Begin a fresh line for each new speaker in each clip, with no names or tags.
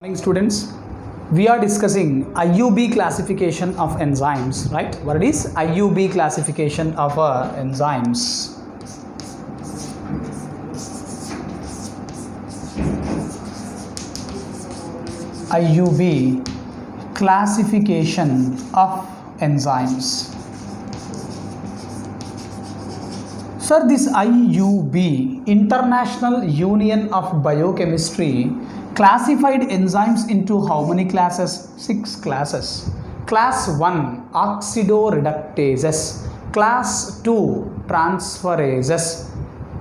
Morning students, we are discussing IUB classification of enzymes, right? What is IUB classification of enzymes? IUB classification of enzymes. Sir, this IUB, International Union of Biochemistry, classified enzymes into how many classes? 6 classes. Class 1 oxidoreductases, Class 2 transferases,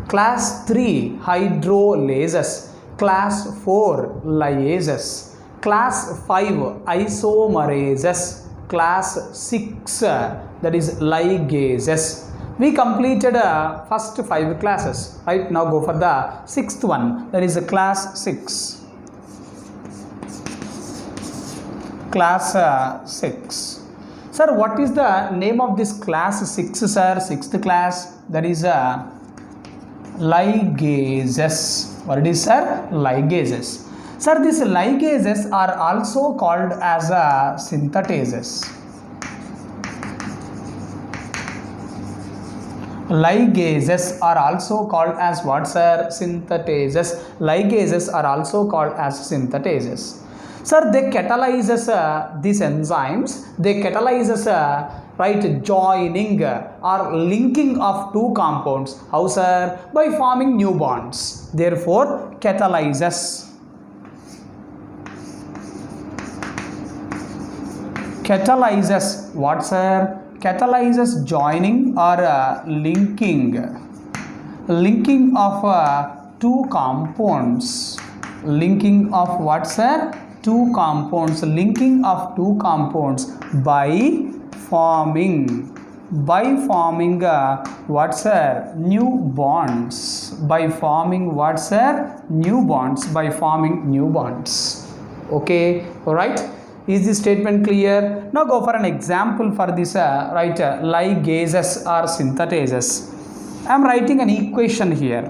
Class 3 hydrolases, Class 4 lyases, Class 5 isomerases, Class 6 that is ligases. We completed first 5 classes, right? Now go for the 6th one, that is class 6. Class 6. Sir, what is the name of this class 6, sir? 6th class, that is ligases. What it is, sir? Ligases. Sir, these ligases are also called as synthetases. Ligases are also called as what, sir? Synthetases. Ligases are also called as synthetases. Sir, they catalyzes these enzymes. They catalyzes right, joining or linking of two compounds. How, sir? By forming new bonds. Therefore, catalyzes. Catalyzes what, sir? Catalyzes joining or linking of two compounds. Linking of what, sir? Two compounds. Linking of two compounds by forming what, sir? New bonds. By forming what, sir? New bonds. By forming new bonds. Okay, all right. Is this statement clear? Now go for an example for this ligases or synthetases. I am writing an equation here.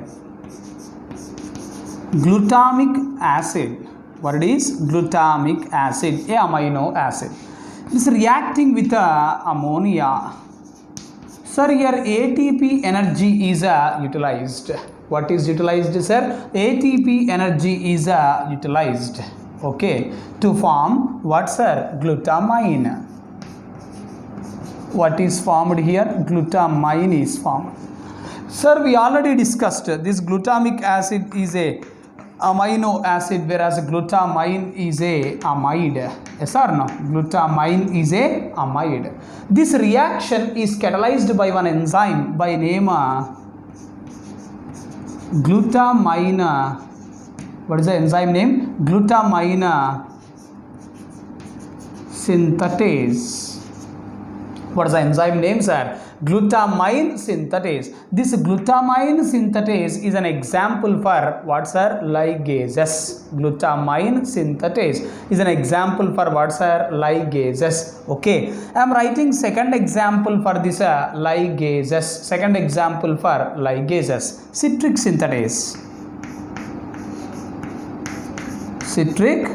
Glutamic acid. What it is? Glutamic acid, a amino acid. This reacting with ammonia. Sir, here ATP energy is utilized. What is utilized, sir? ATP energy is utilized. Okay, to form what, sir? Glutamine. What is formed here? Glutamine is formed. Sir, we already discussed this glutamic acid is a amino acid, whereas glutamine is a amide. Yes or no? Glutamine is a amide. This reaction is catalyzed by one enzyme by name glutamine. What is the enzyme name? Glutamine synthetase. What is the enzyme name, sir? Glutamine synthetase. This glutamine synthetase is an example for what, sir? Ligases. Glutamine synthetase is an example for what, sir? Ligases. Okay, I am writing second example for this ligases. Second example for ligases. Citric synthetase. Citric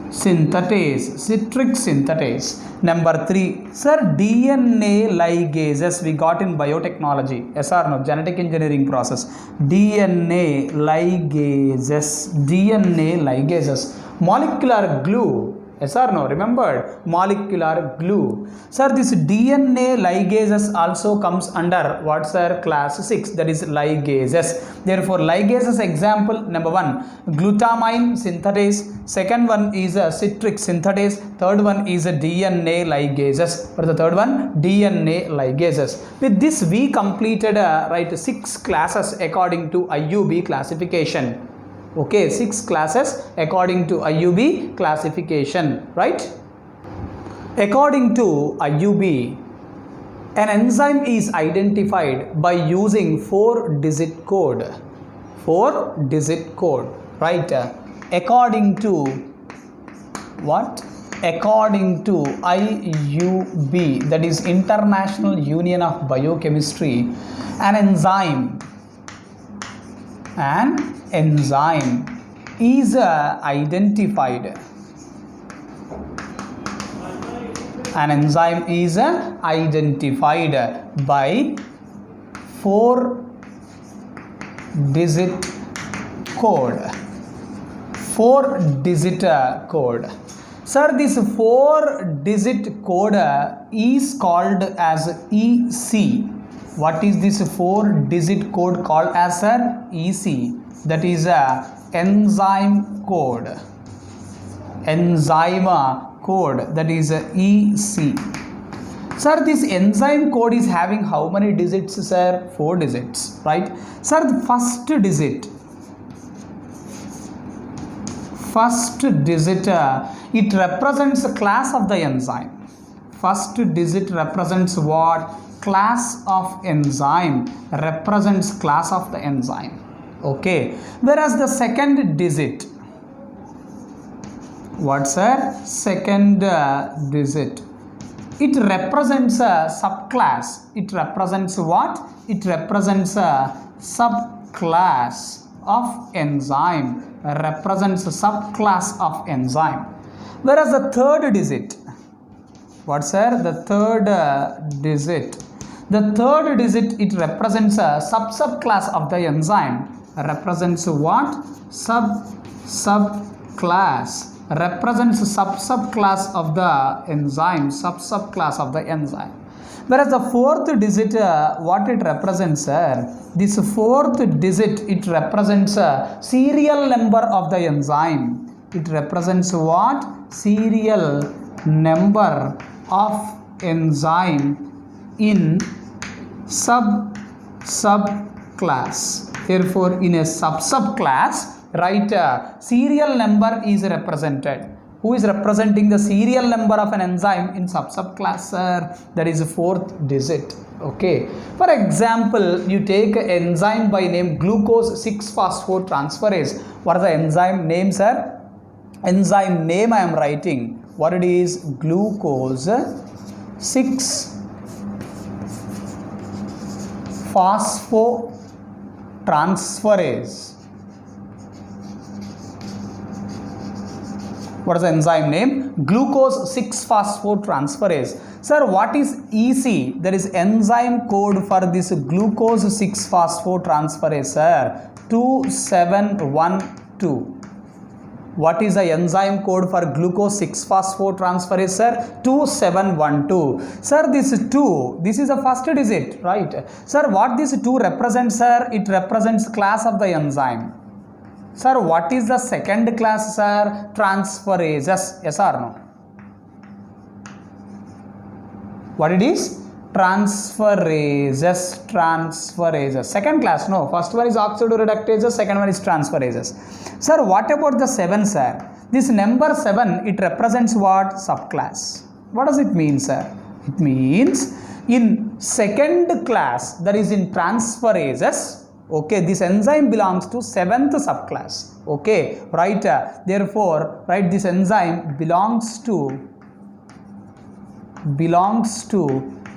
synthetase. Citric synthetase. Number 3, sir, DNA ligases we got in biotechnology. Yes or no? Genetic engineering process. DNA ligases. DNA ligases. Molecular glue. Yes or no? Remember, molecular glue. Sir, this DNA ligases also comes under what, sir? Class 6, that is ligases. Therefore, ligases example number 1, glutamine synthetase. Second one is a citric synthetase. Third one is a DNA ligases. For the third one, DNA ligases. With this, we completed 6 classes according to IUB classification. Okay, 6 classes according to IUB classification, right? According to IUB, an enzyme is identified by using 4-digit code. 4-digit code, right? According to what? According to IUB, that is International Union of Biochemistry, an enzyme is identified. An enzyme is identified by 4-digit code. 4-digit code. Sir, this 4-digit code is called as EC. What is this 4-digit code called as, sir? EC. That is enzyme code. Enzyme code, that is EC. Sir, this enzyme code is having how many digits, sir? 4 digits, right? Sir, the first digit, it represents a class of the enzyme. First digit represents what? Class of enzyme. Represents class of the enzyme. Okay. Whereas the second digit, what's sir? Second digit, it represents a subclass. It represents what? It represents a subclass of enzyme. Represents a subclass of enzyme. Whereas the third digit, what's sir? The third digit, it represents a subclass of the enzyme. Represents what? Subclass. Represents subclass of the enzyme. Subclass of the enzyme. Whereas the fourth digit, what it represents, sir? This fourth digit, it represents a serial number of the enzyme. It represents what? Serial number of enzyme in subclass. Therefore, in a subclass, right, serial number is represented. Who is representing the serial number of an enzyme in subclass, sir? That is fourth digit. Okay. For example, you take an enzyme by name glucose 6-phosphortransferase. What is the enzyme name, sir? Enzyme name I am writing. What it is? Glucose 6-phosphotransferase. What is the enzyme name? Glucose 6-phosphotransferase. Sir, what is EC? That is enzyme code for this glucose 6-phosphotransferase, sir. 2712. What is the enzyme code for glucose 6-phosphotransferase, sir? 2712. Sir, this is the first digit, right? Sir, what this 2 represents, sir? It represents class of the enzyme. Sir, what is the second class, sir? Transferases. Yes or no? What it is? Transferases. Second class, no. First one is oxidoreductases, second one is transferases. Sir, what about the 7, sir? This number 7, it represents what? Subclass. What does it mean, sir? It means in second class, that is in transferases, okay, this enzyme belongs to 7th subclass. Okay, right? Therefore, right, this enzyme belongs to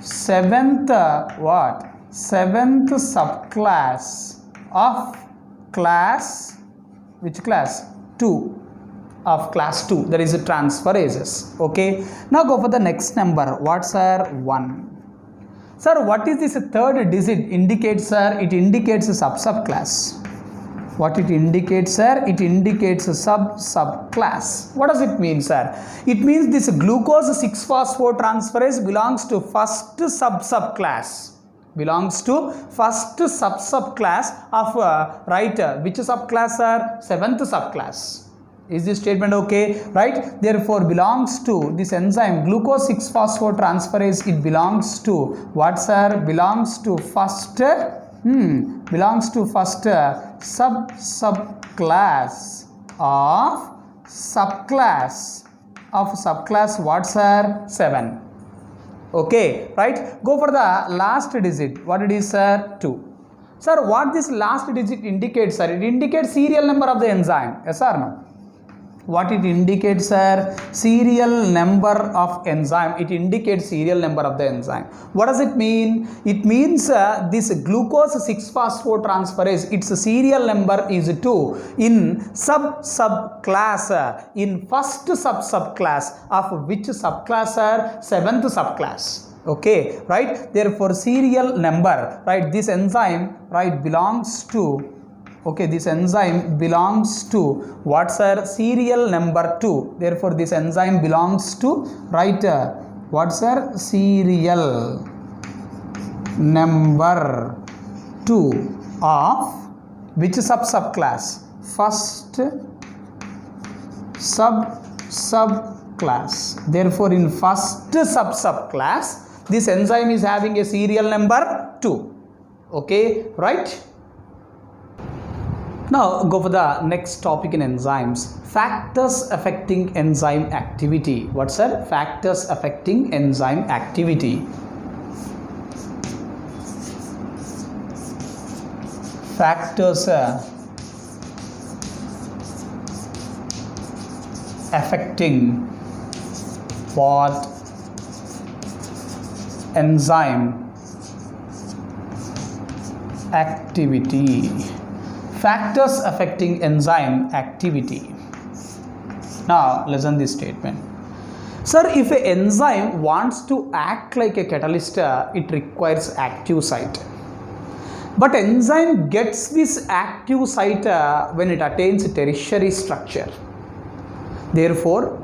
7th what? 7th subclass of class, which class? 2, of class 2, that is transferases. Okay, now go for the next number. What's sir? 1. Sir, what is this third digit indicates, sir? It indicates a subclass. What it indicates, sir? It indicates a subclass. What does it mean, sir? It means this glucose 6-phosphotransferase belongs to first subclass. Belongs to first subclass of right? Which subclass, sir? 7th subclass. Is this statement okay? Right? Therefore, belongs to this enzyme glucose 6-phosphotransferase. It belongs to what, sir? Belongs to first. Belongs to first subclass of subclass what, sir? 7. Okay, right? Go for the last digit. What it is, sir? 2. Sir, what this last digit indicates, sir? It indicates serial number of the enzyme. Yes or no? What it indicates, sir? Serial number of enzyme. It indicates serial number of the enzyme. What does it mean? It means this glucose 6-phosphotransferase, its serial number is 2 in subclass, in first subclass of which subclass, sir? 7th subclass. Okay, right? Therefore, serial number, right? This enzyme, right, belongs to, okay, this enzyme belongs to what's our serial number 2. Therefore, this enzyme belongs to, right, what's our serial number 2 of which subclass? First subclass. Therefore, in first subclass, this enzyme is having a serial number 2. Okay, right? Now go for the next topic in enzymes. Factors affecting enzyme activity. What's that? Factors affecting enzyme activity. Factors affecting what? Enzyme activity. Factors affecting enzyme activity. Now listen this statement. Sir, if an enzyme wants to act like a catalyst, it requires active site. But enzyme gets this active site when it attains tertiary structure. Therefore,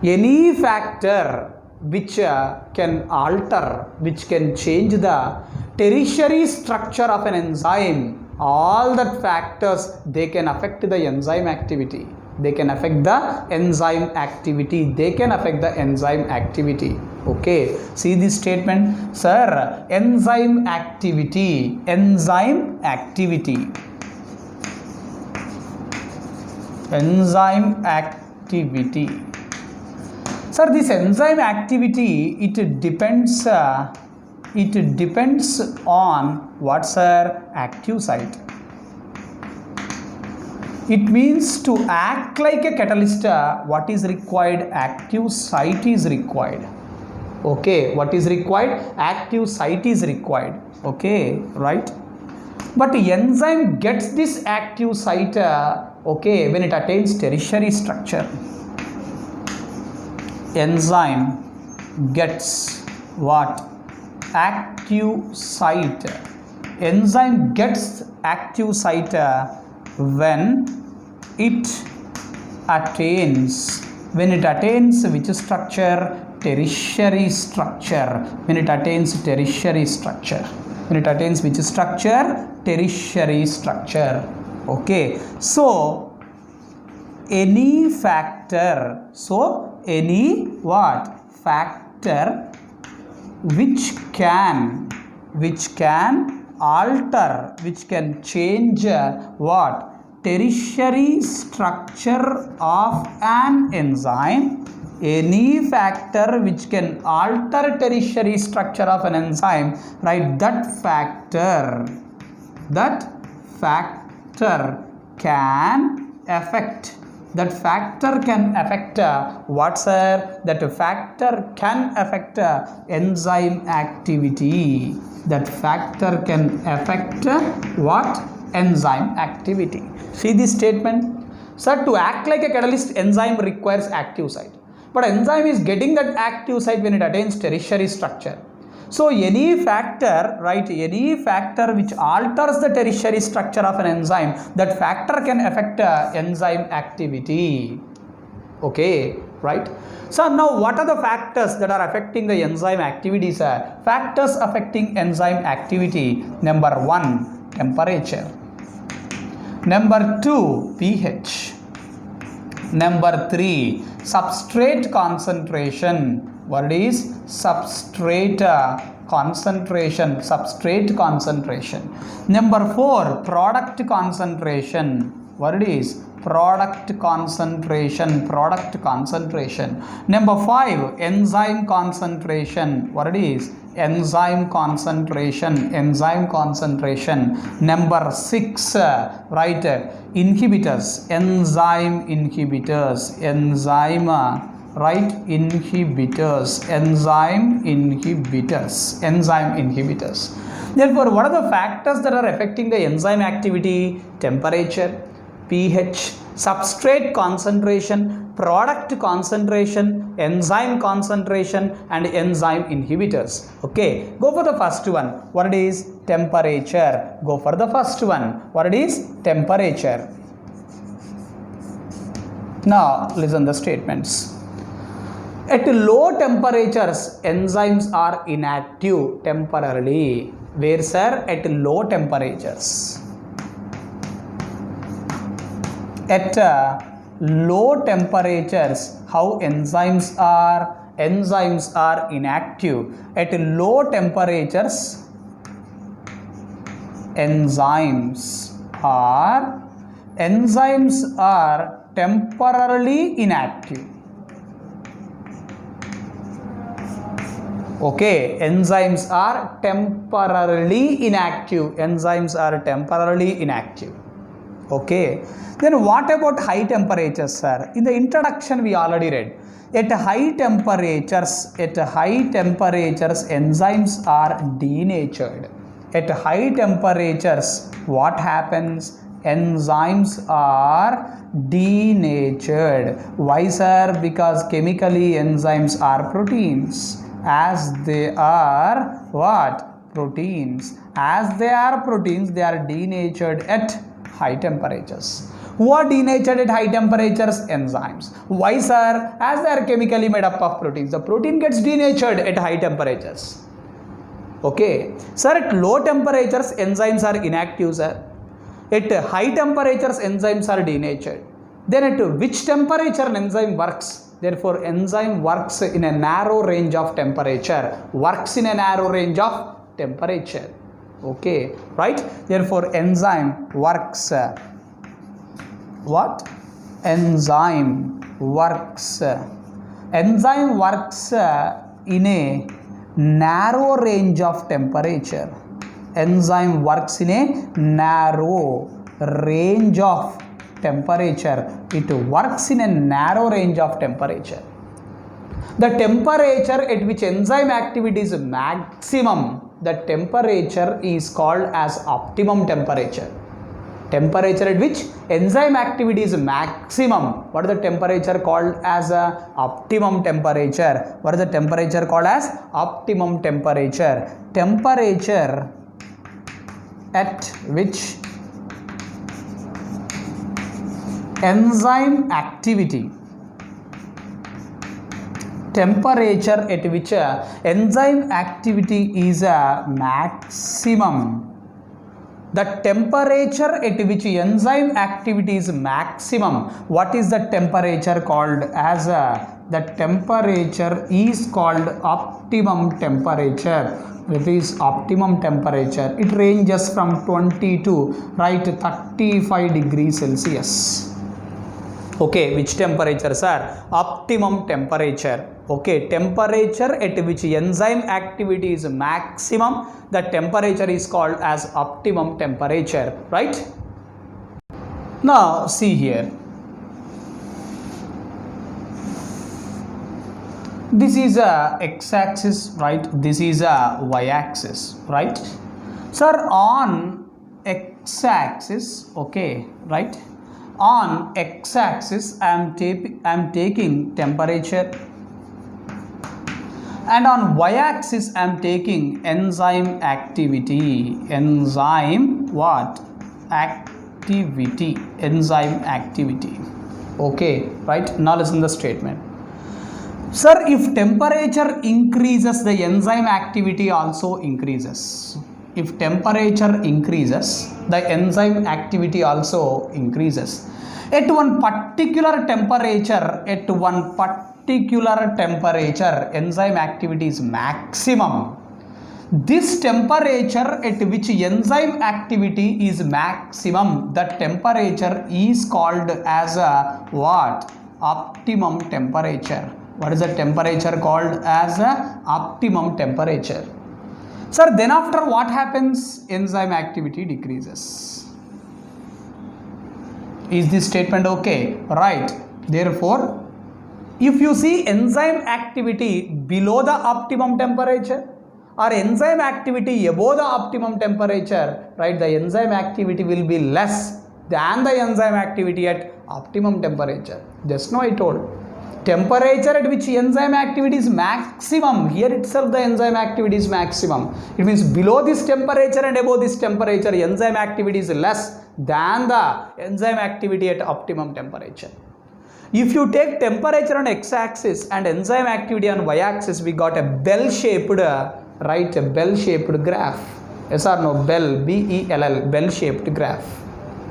any factor which can alter, which can change the tertiary structure of an enzyme, all that factors, they can affect the enzyme activity. They can affect the enzyme activity. They can affect the enzyme activity. Okay, see this statement, sir. Enzyme activity. Enzyme activity. Enzyme activity. Sir, this enzyme activity, it depends on what's her active site. It means to act like a catalyst, what is required? Active site is required. Okay, what is required? Active site is required. Okay, right? But enzyme gets this active site, okay, when it attains tertiary structure. Enzyme gets what? Active site. Enzyme gets active site when it attains which structure? Tertiary structure. When it attains tertiary structure. When it attains which structure? Tertiary structure. Okay, so any factor, any what? Factor which can alter, which can change what? Tertiary structure of an enzyme. Any factor which can alter tertiary structure of an enzyme, right? That factor can affect. That factor can affect what's that factor can affect enzyme activity. That factor can affect what? Enzyme activity. See this statement, sir. To act like a catalyst, enzyme requires active site, but enzyme is getting that active site when it attains tertiary structure. So any factor, right, any factor which alters the tertiary structure of an enzyme, that factor can affect enzyme activity. Okay, right? So now what are the factors that are affecting the enzyme activities? Factors affecting enzyme activity. Number 1, temperature. Number 2, pH. Number 3, substrate concentration. What is substrate concentration? Substrate concentration. Number 4, product concentration. What it is? Product concentration. Product concentration. Number 5, enzyme concentration. What it is? enzyme concentration. Number 6, right, inhibitors, enzyme inhibitors, right, enzyme inhibitors. Therefore, what are the factors that are affecting the enzyme activity? Temperature, pH, substrate concentration, product concentration, enzyme concentration, and enzyme inhibitors. Okay, go for the first one. What it is? Temperature. Go for the first one. What it is? Temperature. Now listen the statements. At low temperatures, enzymes are inactive temporarily. Where, sir? At low temperatures. At low temperatures, how enzymes are? Enzymes are inactive. At low temperatures, enzymes are temporarily inactive. Okay, enzymes are temporarily inactive. Okay, then what about high temperatures, sir? In the introduction we already read. At high temperatures, enzymes are denatured. At high temperatures, what happens? Enzymes are denatured. Why, sir? Because chemically enzymes are proteins. As they are what? Proteins. As they are proteins, they are denatured at high temperatures. Who are denatured at high temperatures? Enzymes. Why, sir? As they are chemically made up of proteins. The protein gets denatured at high temperatures. Okay. Sir, at low temperatures, enzymes are inactive, sir. At high temperatures, enzymes are denatured. Then at which temperature an enzyme works? Therefore, enzyme works in a narrow range of temperature. Okay, right? Therefore, enzyme works. What? Enzyme works in a narrow range of temperature. Enzyme works in a narrow range of temperature. It works in a narrow range of temperature. The temperature at which enzyme activity is maximum, the temperature is called as optimum temperature. Temperature at which enzyme activity is maximum. What is the temperature called as optimum temperature? What is the temperature called as optimum temperature? Temperature at which enzyme activity is a maximum. The temperature at which enzyme activity is maximum. What is the temperature called as? The temperature is called optimum temperature. It is optimum temperature. It ranges from 20 to 35 degrees Celsius. Okay, which temperature, sir? Optimum temperature. Okay, temperature at which enzyme activity is maximum, the temperature is called as optimum temperature, right? Now see here. This is a x-axis, right? This is a y-axis, right? Sir, on x-axis, okay, right? On x-axis, I am taking temperature, and on y-axis, I am taking enzyme activity. Enzyme what? Activity. Enzyme activity. Okay, right? Now listen to the statement. Sir, if temperature increases, the enzyme activity also increases. If temperature increases, the enzyme activity also increases. At one particular temperature, enzyme activity is maximum. This temperature at which enzyme activity is maximum, the temperature is called as a what? Optimum temperature. What is the temperature called as a optimum temperature? Sir, then after what happens? Enzyme activity decreases. Is this statement okay? Right. Therefore, if you see enzyme activity below the optimum temperature or enzyme activity above the optimum temperature, right, the enzyme activity will be less than the enzyme activity at optimum temperature. Just now I told. Temperature at which enzyme activity is maximum, here itself the enzyme activity is maximum. It means below this temperature and above this temperature, enzyme activity is less than the enzyme activity at optimum temperature. If you take temperature on x-axis and enzyme activity on y-axis, we got a bell-shaped, right, a bell-shaped graph. Yes or no? Bell, B-E-L-L, bell-shaped graph.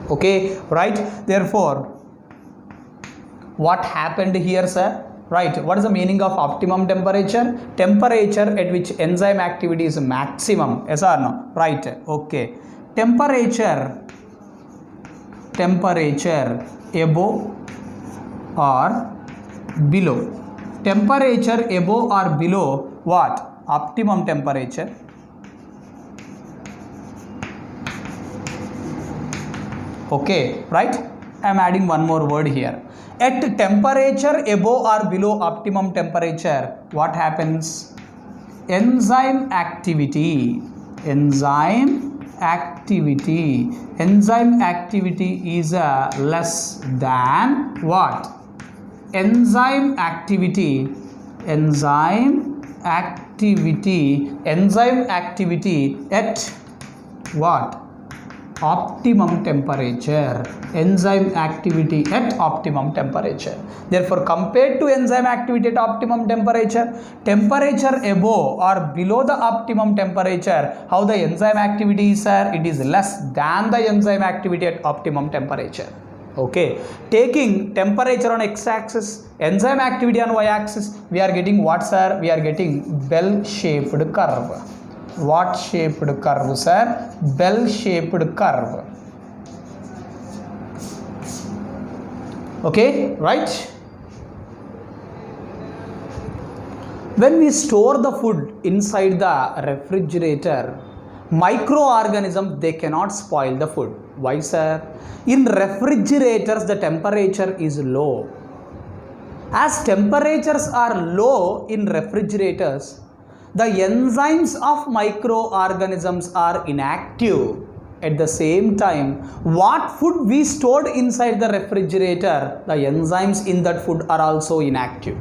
Okay, right? Therefore, what happened here, sir? Right, what is the meaning of optimum temperature? Temperature at which enzyme activity is maximum. Yes or no? Right, okay. Temperature above or below. Temperature above or below what? Optimum temperature. Okay, right? I am adding one more word here. At temperature above or below optimum temperature, what happens? Enzyme activity is less than what? Enzyme activity at what? Optimum temperature. Enzyme activity at optimum temperature. Therefore, compared to enzyme activity at optimum temperature, temperature above or below the optimum temperature, how the enzyme activity is, sir? It is less than the enzyme activity at optimum temperature. Okay, taking temperature on x-axis, enzyme activity on y-axis, we are getting what, sir? We are getting bell-shaped curve. What shaped curve, sir? Bell-shaped curve. Okay, right? When we store the food inside the refrigerator, microorganisms, they cannot spoil the food. Why, sir? In refrigerators, the temperature is low. As temperatures are low in refrigerators, the enzymes of microorganisms are inactive. At the same time, what food we stored inside the refrigerator, the enzymes in that food are also inactive.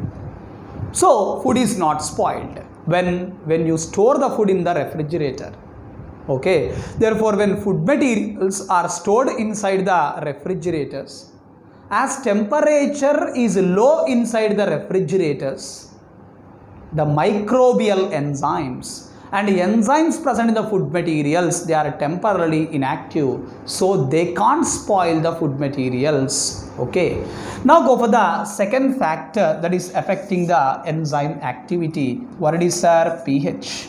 So, food is not spoiled when you store the food in the refrigerator. Okay, therefore, when food materials are stored inside the refrigerators, as temperature is low inside the refrigerators, the microbial enzymes and enzymes present in the food materials, they are temporarily inactive, so they can't spoil the food materials. Okay, now go for the second factor that is affecting the enzyme activity. What it is, sir? pH.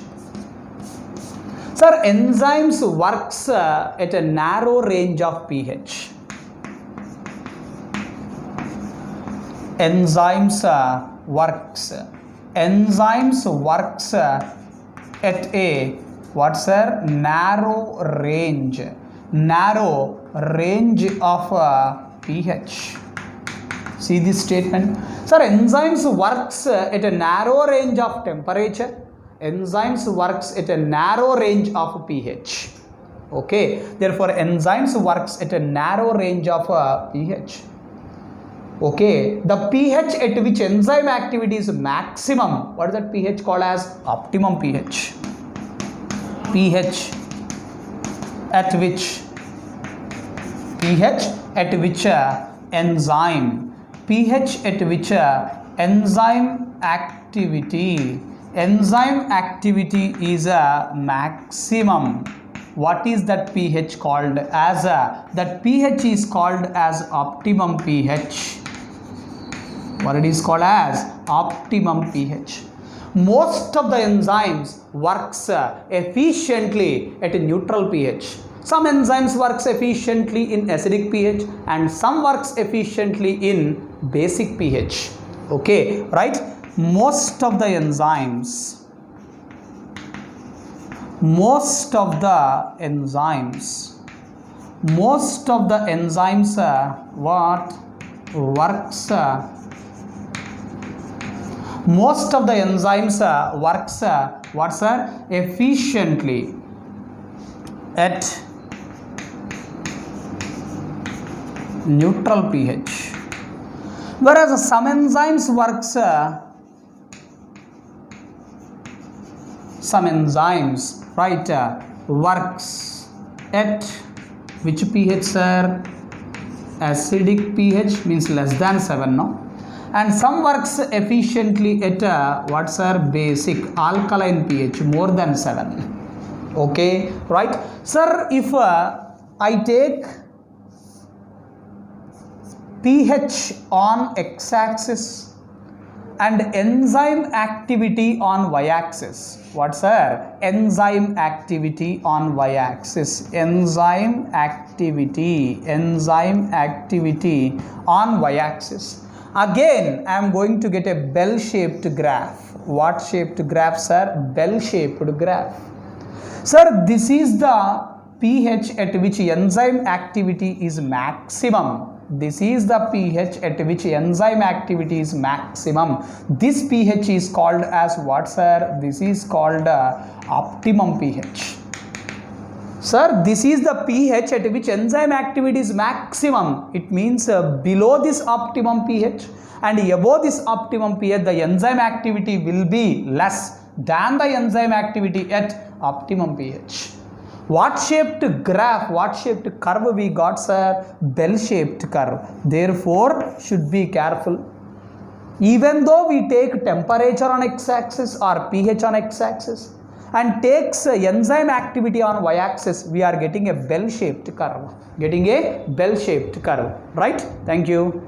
Sir, enzymes works at a narrow range of pH. Enzymes works at a what, sir? Narrow range of pH. See this statement, sir. Enzymes works at a narrow range of temperature. Enzymes works at a narrow range of pH. Okay, therefore enzymes works at a narrow range of pH. Okay, the pH at which enzyme activity is maximum, what is that pH called as? Optimum pH. pH at which enzyme activity is a maximum. What is that pH called as? That pH is called as optimum pH. What it is called as? Optimum pH. Most of the enzymes works efficiently at a neutral pH. Some enzymes works efficiently in acidic pH and some works efficiently in basic pH. Okay, right? Most of the enzymes most of the enzymes what works most of the enzymes works what's efficiently at neutral pH, whereas some enzymes works right works at which pH, sir? Acidic pH, means less than 7, no? And some works efficiently at what's our basic alkaline pH, more than 7. Okay, right, sir? If I take pH on x-axis and enzyme activity on y-axis, what's our enzyme activity on y-axis? Enzyme activity on y-axis. Again, I am going to get a bell-shaped graph. What shaped graph, sir? Bell-shaped graph. Sir, this is the pH at which enzyme activity is maximum. This is the pH at which enzyme activity is maximum. This pH is called as what, sir? This is called optimum pH. Sir, this is the pH at which enzyme activity is maximum. It means below this optimum pH and above this optimum pH, the enzyme activity will be less than the enzyme activity at optimum pH. What shaped graph, what shaped curve we got, sir? Bell-shaped curve. Therefore, should be careful. Even though we take temperature on x-axis or pH on x-axis and takes enzyme activity on y-axis, we are getting a bell-shaped curve. Right? Thank you.